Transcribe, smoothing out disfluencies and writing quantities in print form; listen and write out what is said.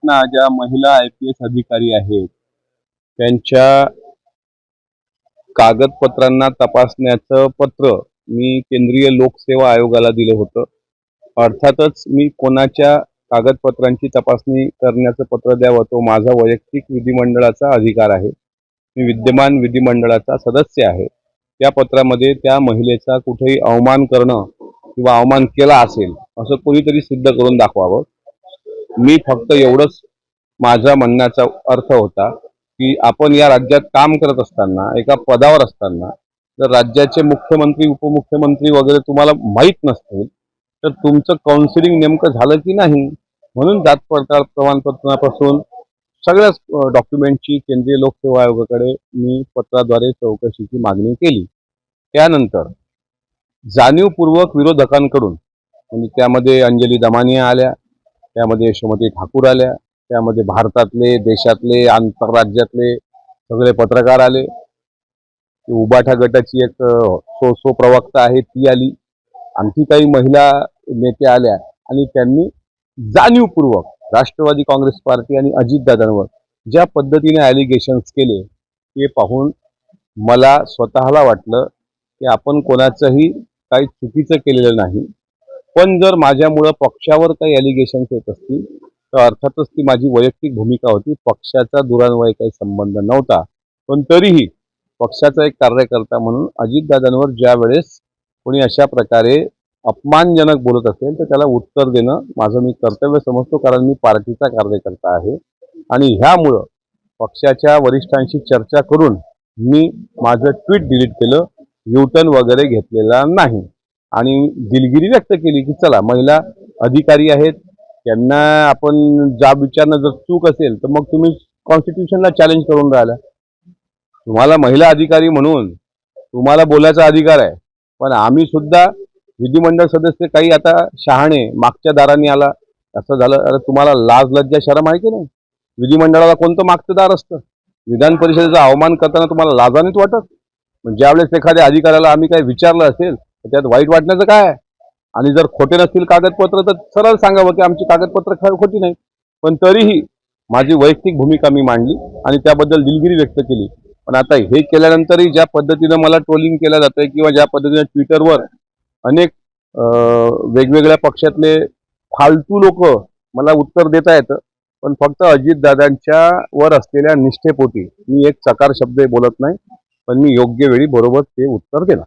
घटना ज्या महिला IPS अधिकारी आहेत त्यांच्या कागदपत्रांना तपासण्याचं पत्र मी केंद्रीय लोकसेवा आयोगाला दिलं होतं। अर्थातच मी कोणाच्या कागदपत्रांची तपासणी करण्याचं पत्र द्यावं तो माझा वैयक्तिक विधिमंडळाचा अधिकार आहे। मी विद्यमान विधिमंडळाचा सदस्य आहे। त्या पत्रामध्ये त्या महिलेचा कुठेही अवमान करणं किंवा अवमान केला असेल असं कोणीतरी सिद्ध करून दाखवावं। मी फक्त एवढंच माझा म्हणण्याचा अर्थ होता की आपण या राज्यात काम करत असताना एका पदावर असताना जर राज्याचे मुख्यमंत्री उपमुख्यमंत्री वगैरे तुम्हाला माहीत नसतील तर तुमचं काउन्सिलिंग नेमकं झालं की नाही म्हणून जात पडताळ प्रमाणपत्रापासून सगळ्याच डॉक्युमेंटची केंद्रीय लोकसेवा आयोगाकडे मी पत्राद्वारे चौकशीची मागणी केली। त्यानंतर जाणीवपूर्वक विरोधकांकडून म्हणजे त्यामध्ये अंजली दमानिया आल्या, त्यामध्ये यशोमती ठाकूर आल्या, त्यामध्ये भारतातले देशातले आंतरराज्यातले सगळे पत्रकार आले। उबाठा गटाची एक सो प्रवक्ता आहे ती आली, आणखी काही महिला नेते आल्या आणि त्यांनी जाणीवपूर्वक राष्ट्रवादी काँग्रेस पार्टी आणि अजितदादांवर ज्या पद्धतीने ॲलिगेशन्स केले ते पाहून मला स्वतःला वाटलं की आपण कोणाचंही काही चुकीचं केलेलं नाही, पण जर माझ्यामुळं पक्षावर काही ॲलिगेशन्स येत असतील तर अर्थातच ती माझी वैयक्तिक भूमिका होती। पक्षाचा दुरान्वयी काही संबंध नव्हता, पण तरीही पक्षाचा एक कार्यकर्ता म्हणून अजितदादांवर ज्या वेळेस कोणी अशा प्रकारे अपमानजनक बोलत असेल तर त्याला उत्तर देणं माझं मी कर्तव्य समजतो, कारण मी पार्टीचा कार्यकर्ता आहे। आणि ह्यामुळं पक्षाच्या वरिष्ठांशी चर्चा करून मी माझं ट्विट डिलीट केलं, युटर्न वगैरे घेतलेला नाही आणि दिलगिरी व्यक्त केली की चला महिला अधिकारी आहेत, त्यांना आपण जाब विचारणं जर चूक असेल तर मग तुम्ही कॉन्स्टिट्यूशनला चॅलेंज करून राहिला। तुम्हाला महिला अधिकारी म्हणून तुम्हाला बोलायचा अधिकार आहे, पण आम्ही सुद्धा विधिमंडळ सदस्य काही आता शहाणे मागच्या दाराने आला असं झालं। अरे तुम्हाला लाज लज्जा शरम आहे की नाही? विधिमंडळाला कोणतं मागचं दार असतं? विधान परिषदेचा अवमान करताना तुम्हाला लाजानेच वाटत? म्हणजे ज्यावेळेस एखाद्या अधिकाऱ्याला आम्ही काही विचारलं असेल तर त्यात वाईट वाटण्याचं काय आहे? आणि जर खोटे नसतील कागदपत्र तर सरळ सांगावं की आमची कागदपत्र खोटी नाही, पण तरीही माझी वैयक्तिक भूमिका मी मांडली आणि त्याबद्दल दिलगिरी व्यक्त केली। पण आता हे केल्यानंतरही ज्या पद्धतीनं मला ट्रोलिंग केलं जातंय किंवा ज्या पद्धतीने ट्विटरवर अनेक वेगवेगळ्या पक्षातले फालतू लोक मला उत्तर देता येतं, पण फक्त अजितदादांच्या वर असलेल्या निष्ठेपोटी मी एक चकार शब्द बोलत नाही, पण मी योग्य वेळी बरोबर ते उत्तर देणार।